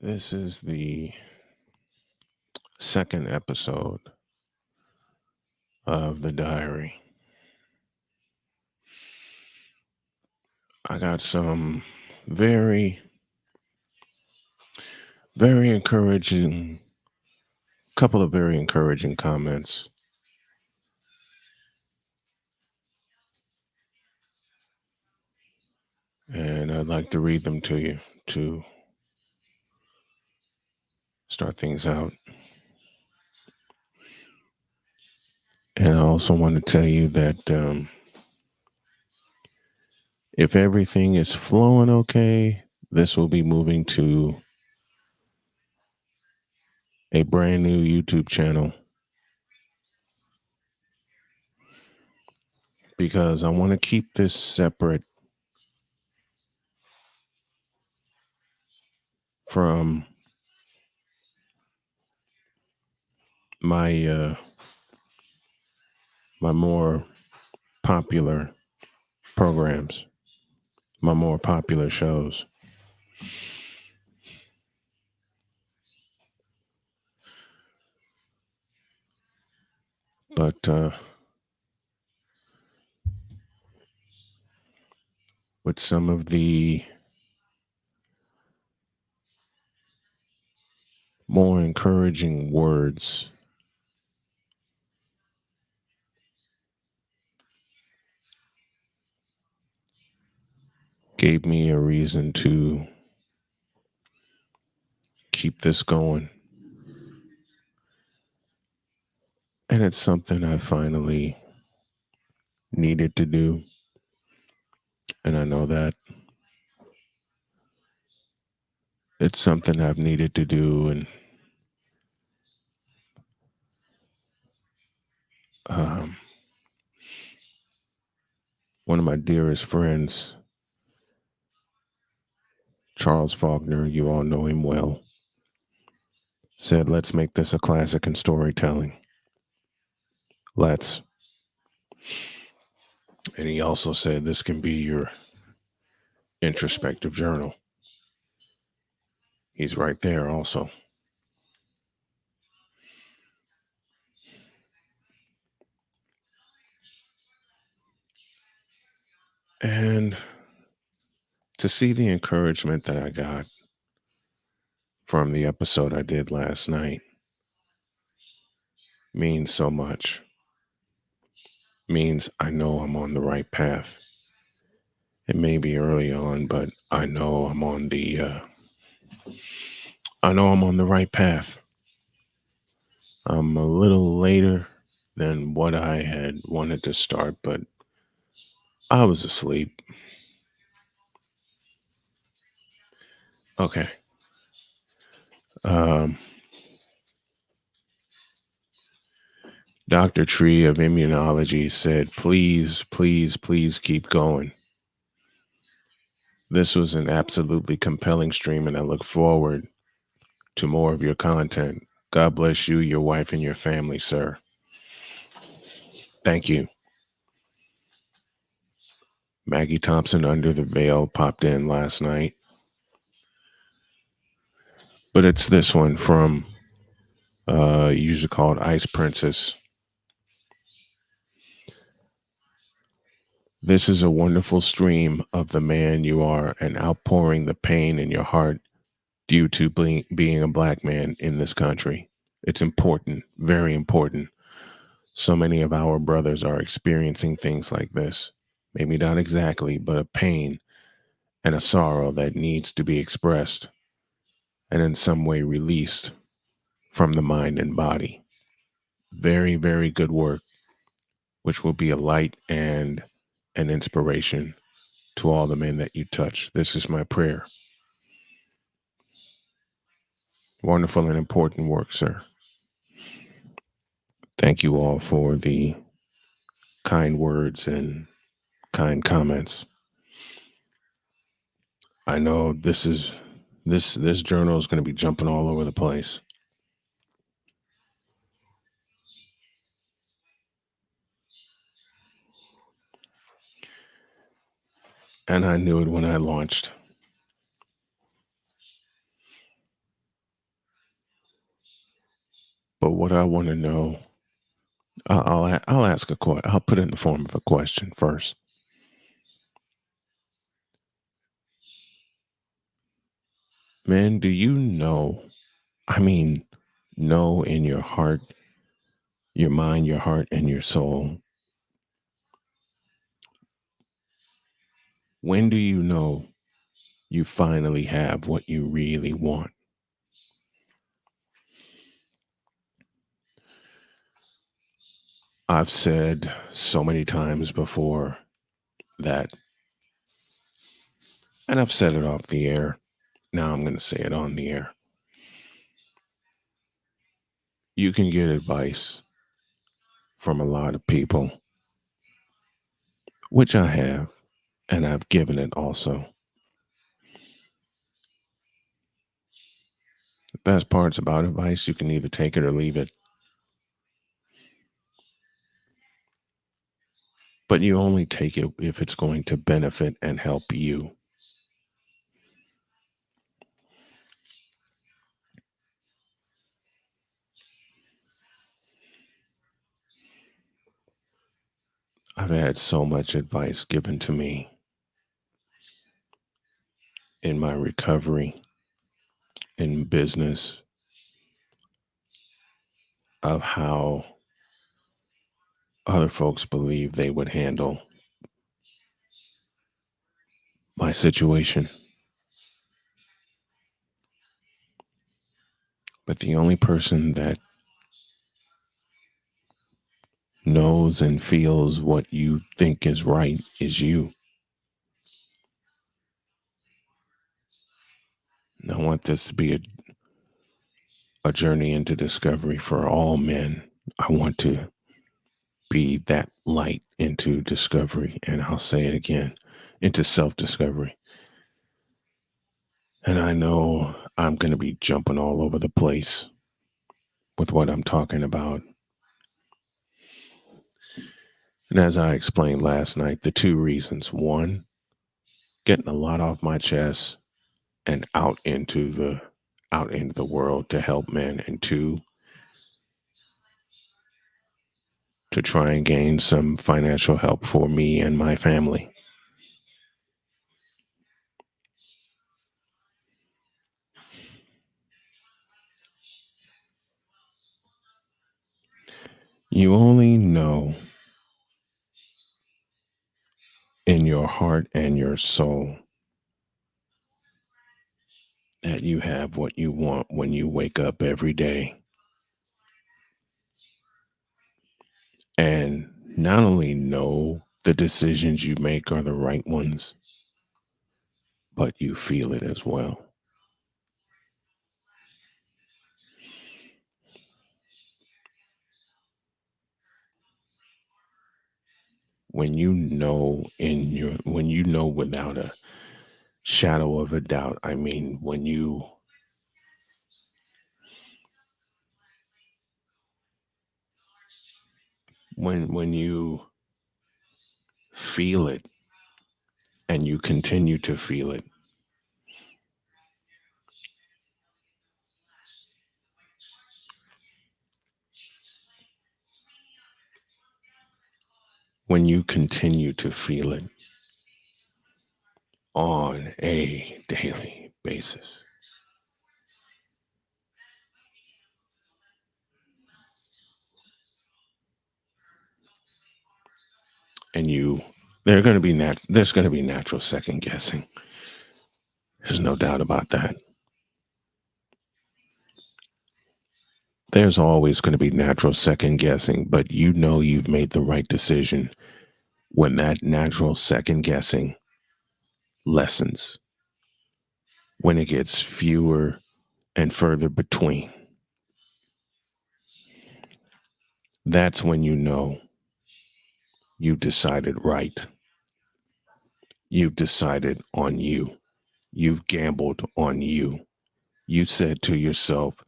This is the second episode of the diary. I got some very, very encouraging, couple of very encouraging comments, and I'd like to read them to you to start things out. And I also want to tell you that if everything is flowing okay, this will be moving to a brand new YouTube channel because I want to keep this separate from my my more popular programs, my more popular shows. But with some of the more encouraging words gave me a reason to keep this going. And it's something I finally needed to do. And I know that it's something I've needed to do. And um, one of my dearest friends, Charles Faulkner, you all know him well, said, let's make this a classic in storytelling. Let's. And he also said, this can be your introspective journal. He's right there also. And to see the encouragement that I got from the episode I did last night means so much. Means I know I'm on the right path. It may be early on, but I know I'm on the right path. I'm a little later than what I had wanted to start, but I was asleep. Okay. Um, Dr. Tree of Immunology said, please, please, please keep going. This was an absolutely compelling stream, and I look forward to more of your content. God bless you, your wife, and your family, sir. Thank you. Maggie Thompson Under the Veil popped in last night. But it's this one from a user called Ice Princess. This is a wonderful stream of the man you are and outpouring the pain in your heart due to being a black man in this country. It's important, very important. So many of our brothers are experiencing things like this. Maybe not exactly, but a pain and a sorrow that needs to be expressed and in some way released from the mind and body. Very, very good work, which will be a light and an inspiration to all the men that you touch. This is my prayer. Wonderful and important work, sir. Thank you all for the kind words and kind comments. I know this journal is going to be jumping all over the place. And I knew it when I launched. what I want to know, I'll ask a question. I'll put it in the form of a question first. Man, do you know? I mean, know in your heart, your mind, your heart, and your soul. When do you know you finally have what you really want? I've said so many times before that, and I've said it off the air. Now I'm going to say it on the air. You can get advice from a lot of people, which I have, and I've given it also. The best parts about advice, you can either take it or leave it, but you only take it if it's going to benefit and help you. I've had so much advice given to me in my recovery, in business, of how other folks believe they would handle my situation. But the only person that knows and feels what you think is right is you. And I want this to be a journey into discovery for all men. I want to be that light into discovery. And I'll say it again, into self discovery. And I know I'm going to be jumping all over the place with what I'm talking about. And as I explained last night, the two reasons: one, getting a lot off my chest and out into the world to help men, and two, to try and gain some financial help for me and my family. You only know in your heart and your soul that you have what you want when you wake up every day. And not only know the decisions you make are the right ones, but you feel it as well. When you know without a shadow of a doubt, I mean, when you feel it and you continue to feel it, when you continue to feel it on a daily basis, and you there's going to be natural second guessing. There's no doubt about that. There's always going to be natural second guessing, but you know you've made the right decision when that natural second guessing lessens, when it gets fewer and further between. That's when you know you decided right. You've decided on you. You've gambled on you. You said to yourself,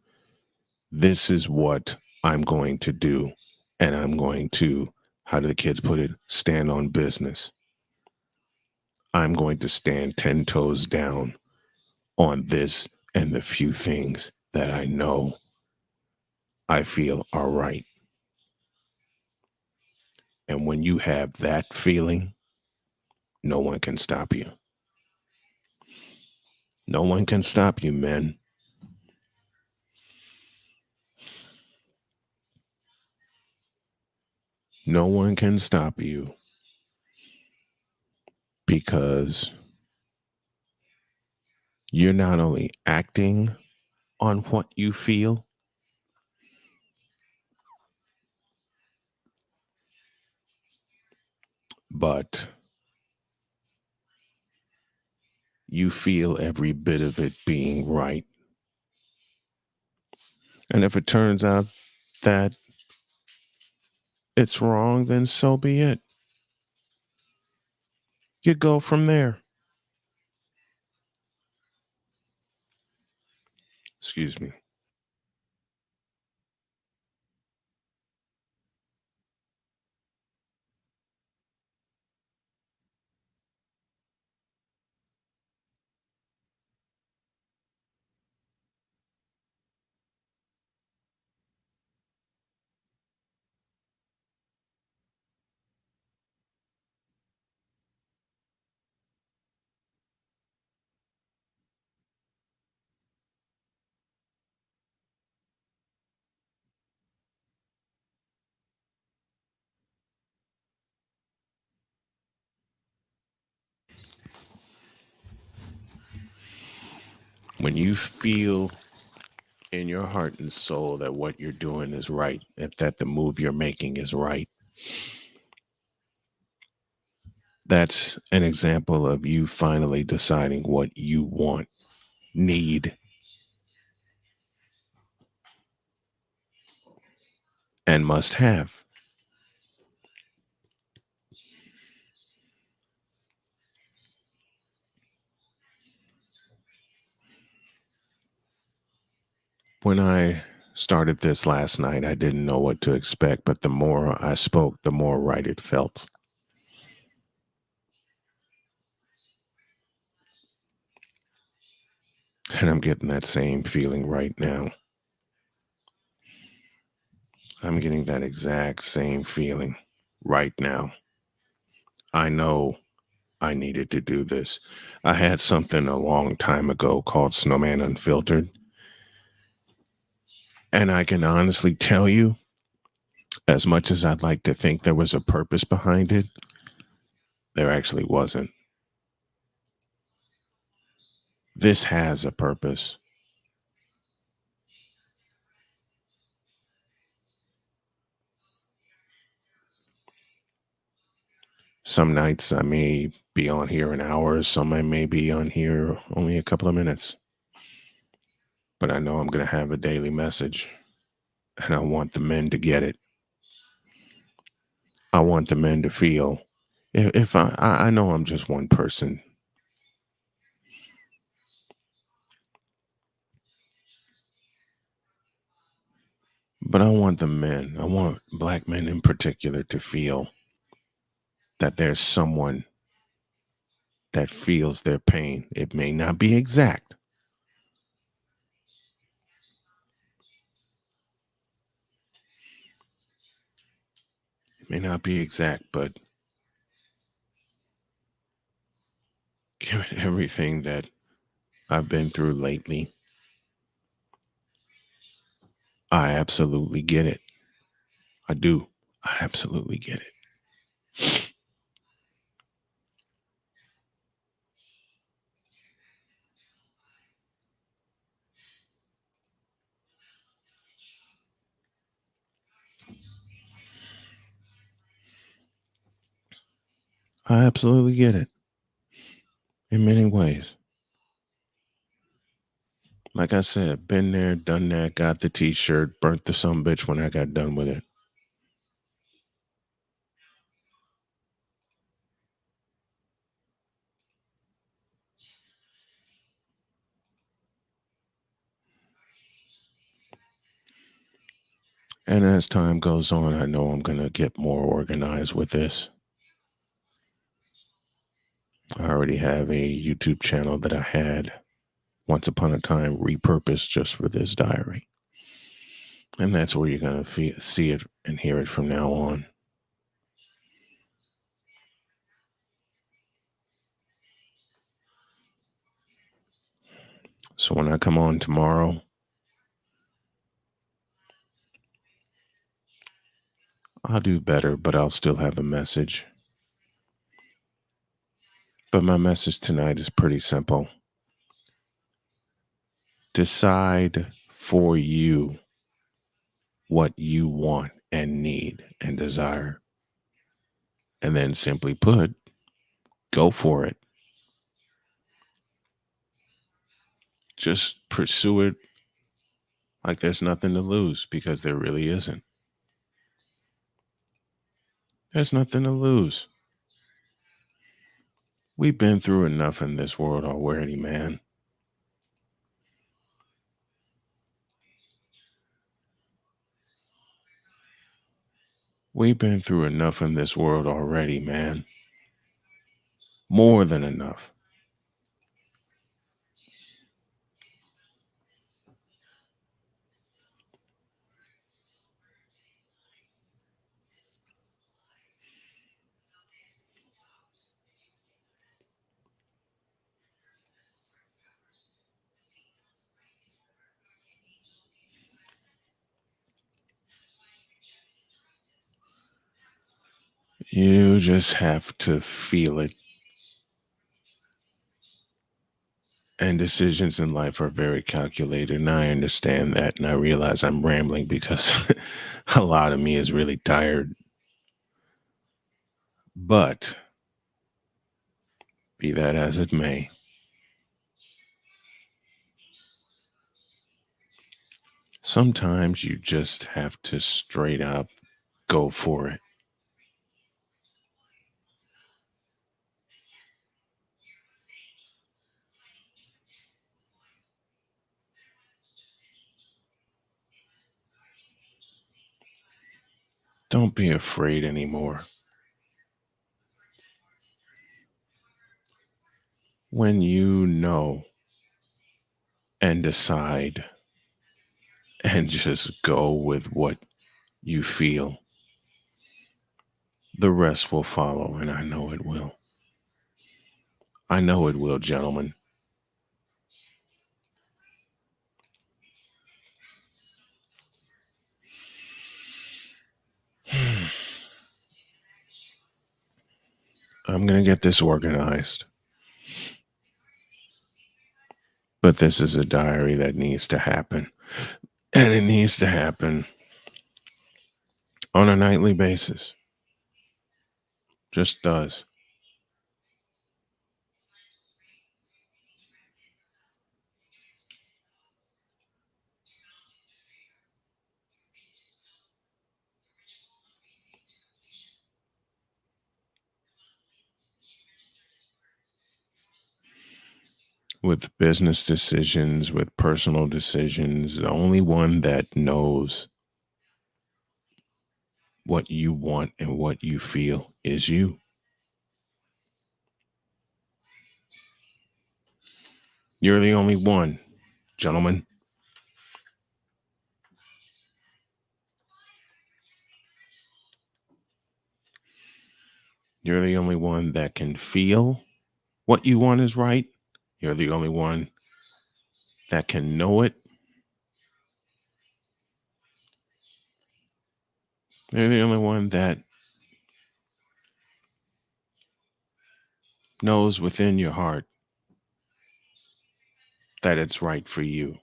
this is what I'm going to do. And I'm going to, how do the kids put it, stand on business. I'm going to stand 10 toes down on this and the few things that I know I feel are right. And when you have that feeling, no one can stop you. No one can stop you, men. No one can stop you because you're not only acting on what you feel, but you feel every bit of it being right. And if it turns out that it's wrong, then so be it. You go from there. Excuse me. When you feel in your heart and soul that what you're doing is right, that the move you're making is right, that's an example of you finally deciding what you want, need, and must have. When I started this last night, I didn't know what to expect, but the more I spoke, the more right it felt. And I'm getting that same feeling right now. I'm getting that exact same feeling right now. I know I needed to do this. I had something a long time ago called Snowman Unfiltered. And I can honestly tell you, as much as I'd like to think there was a purpose behind it, there actually wasn't. This has a purpose. Some nights I may be on here an hour, some I may be on here only a couple of minutes. But I know I'm going to have a daily message, and I want the men to get it. I want the men to feel. If I know I'm just one person, but I want the men, I want black men in particular to feel that there's someone that feels their pain. It may not be exact, it may not be exact, but given everything that I've been through lately, I absolutely get it. I do. I absolutely get it. I absolutely get it in many ways. Like I said, been there, done that, got the t-shirt, burnt the some bitch when I got done with it. And as time goes on, I know I'm going to get more organized with this. I already have a YouTube channel that I had once upon a time repurposed just for this diary. And that's where you're going to see it and hear it from now on. So when I come on tomorrow, I'll do better, but I'll still have a message. But my message tonight is pretty simple. Decide for you what you want and need and desire. And then simply put, go for it. Just pursue it like there's nothing to lose, because there really isn't. There's nothing to lose. We've been through enough in this world already, man. We've been through enough in this world already, man. More than enough. You just have to feel it. And decisions in life are very calculated. And I understand that. And I realize I'm rambling because a lot of me is really tired. But be that as it may, sometimes you just have to straight up go for it. Don't be afraid anymore. When you know and decide and just go with what you feel, the rest will follow, and I know it will. I know it will, gentlemen. I'm going to get this organized. But this is a diary that needs to happen. And it needs to happen on a nightly basis. Just does. With business decisions, with personal decisions, the only one that knows what you want and what you feel is you. You're the only one, gentlemen. You're the only one that can feel what you want is right. You're the only one that can know it. You're the only one that knows within your heart that it's right for you.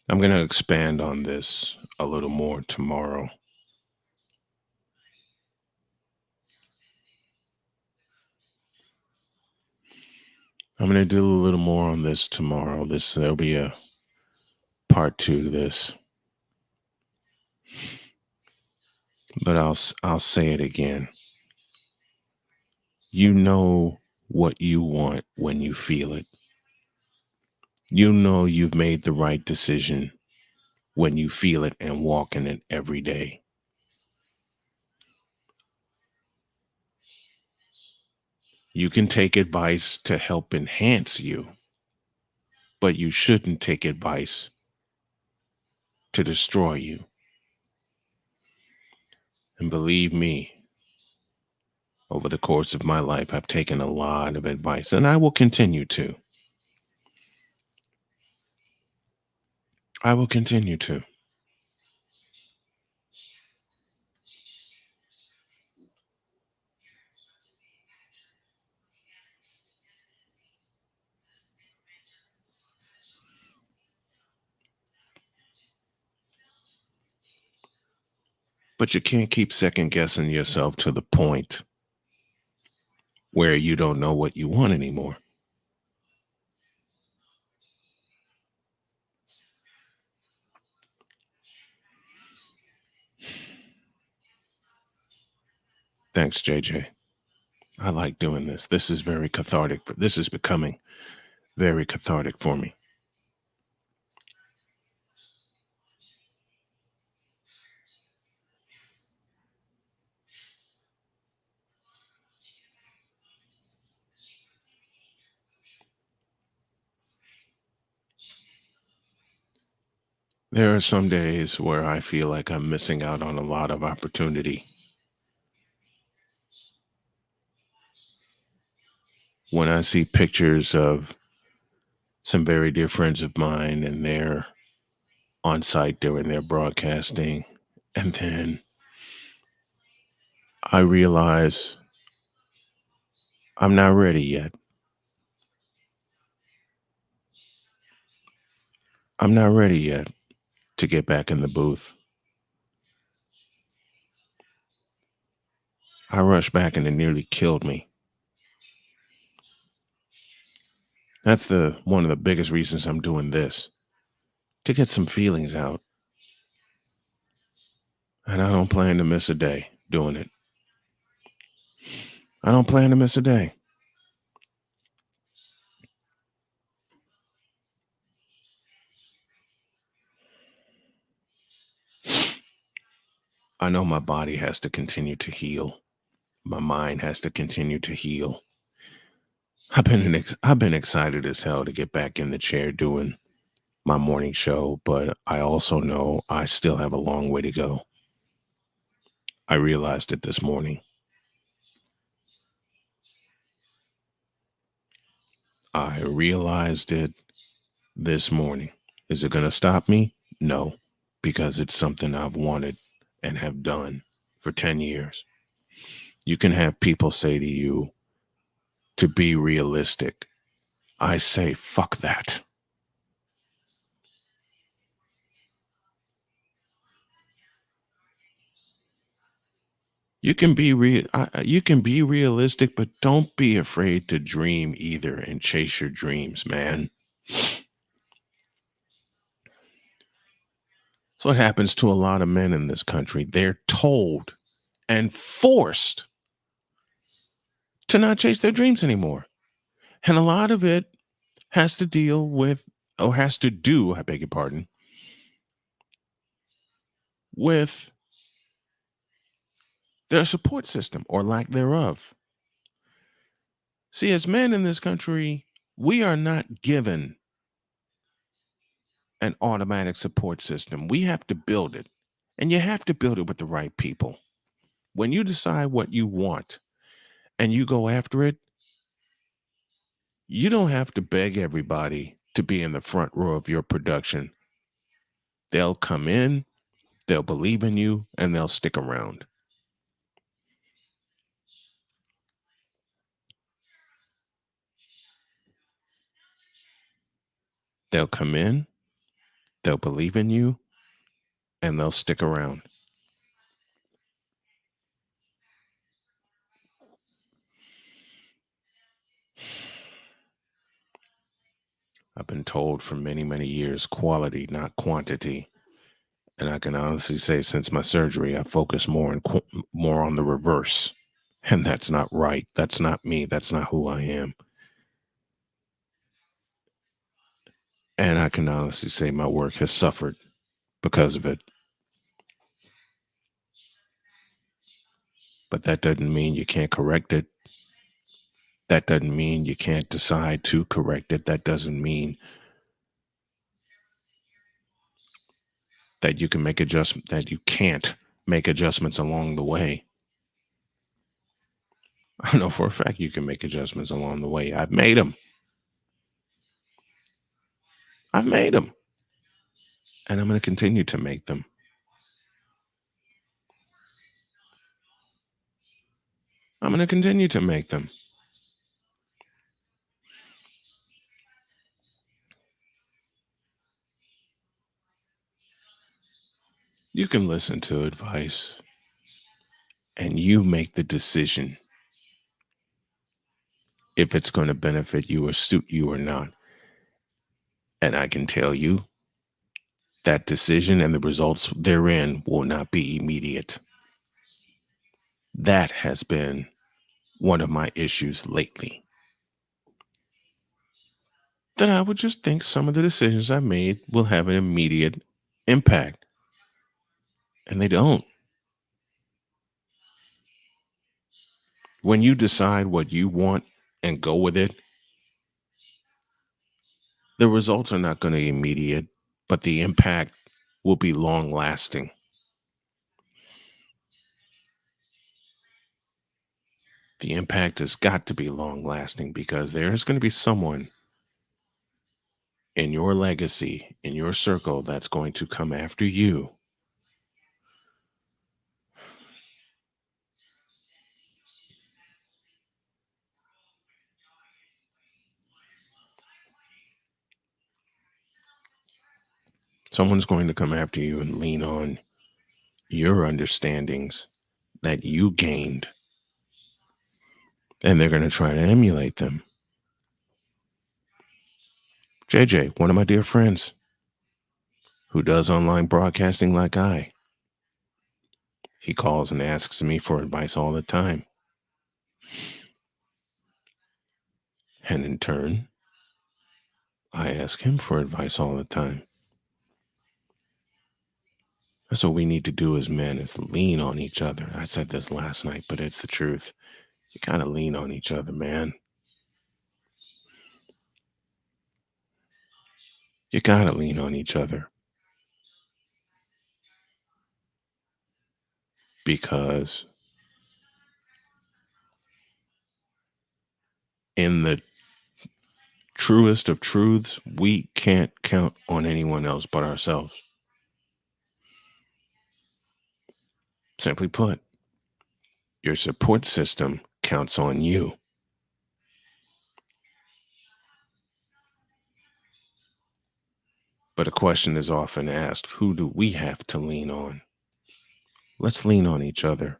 I'm going to expand on this a little more tomorrow. I'm going to do a little more on this tomorrow. There'll be a part 2 to this. But I'll say it again. You know what you want when you feel it. You know you've made the right decision when you feel it and walk in it every day. You can take advice to help enhance you, but you shouldn't take advice to destroy you. And believe me, over the course of my life, I've taken a lot of advice, and I will continue to. I will continue to. But you can't keep second guessing yourself to the point where you don't know what you want anymore. Thanks, JJ. I like doing this. This is very cathartic. This is becoming very cathartic for me. There are some days where I feel like I'm missing out on a lot of opportunity. When I see pictures of some very dear friends of mine and they're on site during their broadcasting, and then I realize I'm not ready yet. I'm not ready yet to get back in the booth. I rushed back and it nearly killed me. That's the one of the biggest reasons I'm doing this, to get some feelings out. And I don't plan to miss a day doing it. I don't plan to miss a day. I know my body has to continue to heal. My mind has to continue to heal. I've been excited as hell to get back in the chair doing my morning show, but I also know I still have a long way to go. I realized it this morning. I realized it this morning. Is it going to stop me? No, because it's something I've wanted and have done for 10 years. You can have people say to you to be realistic. I say, fuck that. You can be realistic, but don't be afraid to dream either and chase your dreams, man. That's what happens to a lot of men in this country. They're told and forced to not chase their dreams anymore. And a lot of it has to deal with, or has to do, I beg your pardon, with their support system or lack thereof. See, as men in this country, we are not given an automatic support system. We have to build it. And you have to build it with the right people. When you decide what you want and you go after it, you don't have to beg everybody to be in the front row of your production. They'll come in, they'll believe in you, and they'll stick around. They'll come in, they'll believe in you, and they'll stick around. I've been told for many, many years quality, not quantity. And I can honestly say since my surgery, I focus more on the reverse. And that's not right. That's not me. That's not who I am. And I can honestly say my work has suffered because of it. But that doesn't mean you can't correct it. That doesn't mean you can't decide to correct it. That doesn't mean that you can make adjustment that you can't make adjustments along the way. I know for a fact you can make adjustments along the way. I've made them. I've made them. And I'm going to continue to make them. I'm going to continue to make them. You can listen to advice and you make the decision if it's going to benefit you or suit you or not. And I can tell you that decision and the results therein will not be immediate. That has been one of my issues lately. That I would just think some of the decisions I made will have an immediate impact. And they don't. When you decide what you want and go with it, the results are not going to be immediate, but the impact will be long lasting. The impact has got to be long lasting because there's going to be someone in your legacy, in your circle, that's going to come after you. Someone's going to come after you and lean on your understandings that you gained, and they're going to try to emulate them. JJ, one of my dear friends who does online broadcasting like he calls and asks me for advice all the time. And in turn, I ask him for advice all the time. That's what we need to do as men, is lean on each other. I said this last night, but it's the truth. You kind of lean on each other, man. You got to lean on each other. Because in the truest of truths, we can't count on anyone else but ourselves. Simply put, your support system counts on you. But a question is often asked, who do we have to lean on? Let's lean on each other.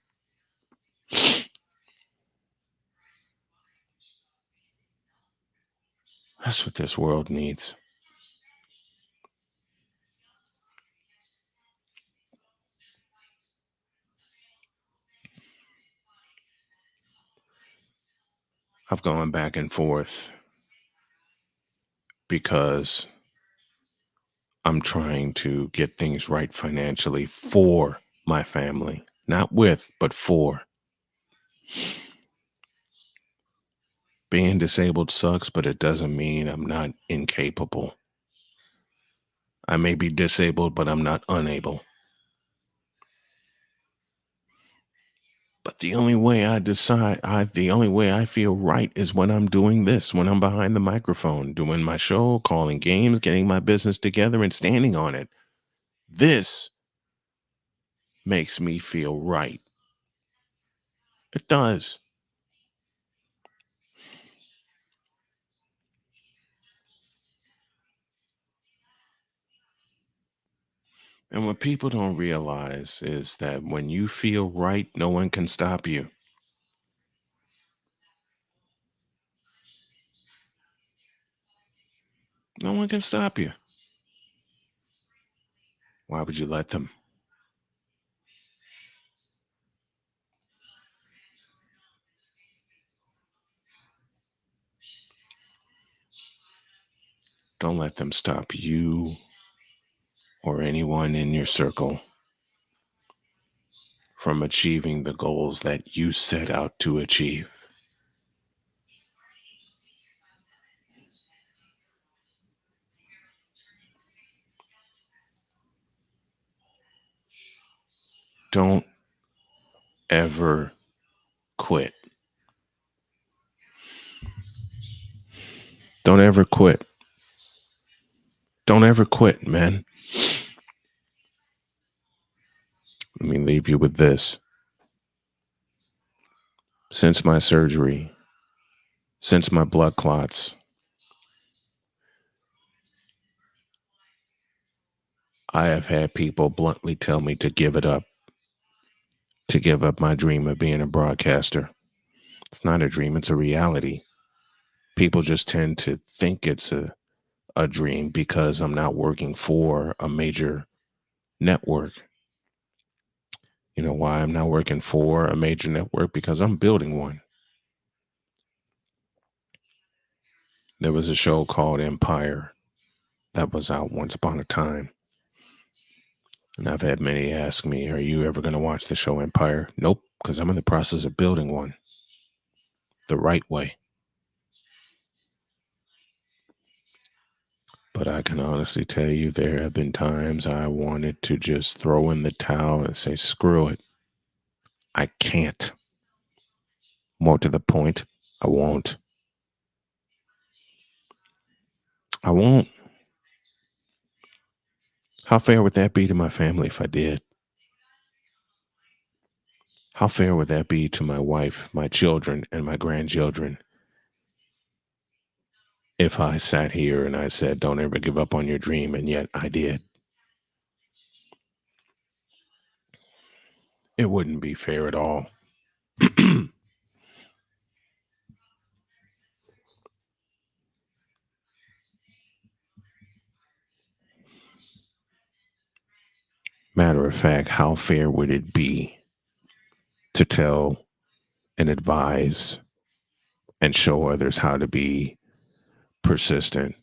That's what this world needs. I've gone back and forth because I'm trying to get things right financially for my family. Not with, but for. Being disabled sucks, but it doesn't mean I'm not incapable. I may be disabled, but I'm not unable. But the only way the only way I feel right is when I'm doing this, when I'm behind the microphone, doing my show, calling games, getting my business together and standing on it. This makes me feel right. It does. And what people don't realize is that when you feel right, no one can stop you. No one can stop you. Why would you let them? Don't let them stop you or anyone in your circle from achieving the goals that you set out to achieve. Don't ever quit. Don't ever quit. Don't ever quit, man. Let me leave you with this. Since my surgery, since my blood clots, I have had people bluntly tell me to give it up, to give up my dream of being a broadcaster. It's not a dream, it's a reality. People just tend to think it's a dream because I'm not working for a major network. You know why I'm not working for a major network? Because I'm building one. There was a show called Empire that was out once upon a time. And I've had many ask me, are you ever going to watch the show Empire? Nope, because I'm in the process of building one the right way. But I can honestly tell you there have been times I wanted to just throw in the towel and say, screw it. I can't. More to the point, I won't. I won't. How fair would that be to my family if I did? How fair would that be to my wife, my children, and my grandchildren if I sat here and I said, don't ever give up on your dream, and yet I did? It wouldn't be fair at all. Matter of fact, how fair would it be to tell and advise and show others how to be persistent,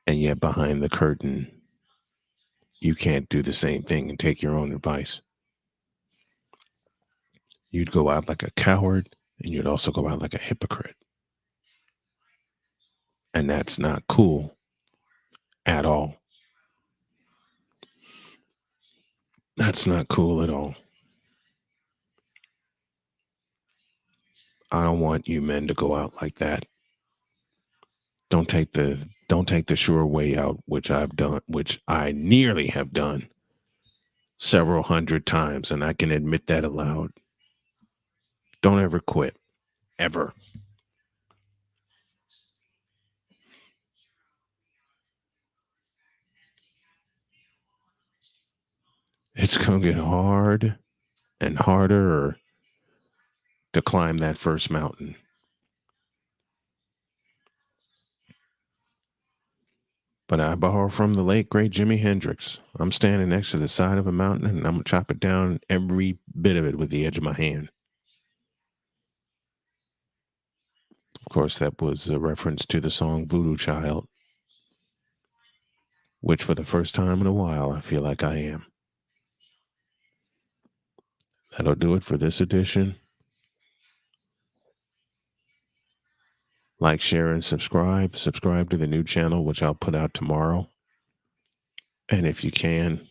and yet behind the curtain, you can't do the same thing and take your own advice? You'd go out like a coward, and you'd also go out like a hypocrite. And that's not cool at all. That's not cool at all. I don't want you men to go out like that. Don't take the sure way out, which I've done, which I nearly have done several hundred times, and I can admit that aloud. Don't ever quit. Ever. It's gonna get hard and harder to climb that first mountain. But I borrow from the late great Jimi Hendrix. I'm standing next to the side of a mountain and I'm gonna chop it down, every bit of it, with the edge of my hand. Of course, that was a reference to the song Voodoo Child, which for the first time in a while I feel like I am. That'll do it for this edition. Like, share, and subscribe. Subscribe to the new channel, which I'll put out tomorrow. And if you can,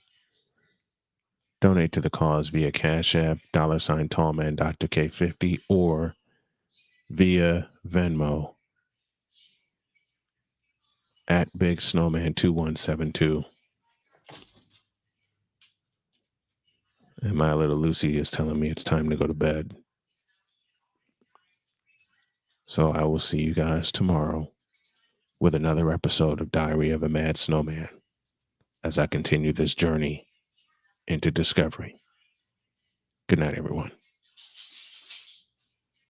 donate to the cause via Cash App, $ Tallman Dr. K50, or via Venmo at Big Snowman 2172. And my little Lucy is telling me it's time to go to bed. So I will see you guys tomorrow with another episode of Diary of a Mad Snowman as I continue this journey into discovery. Good night, everyone.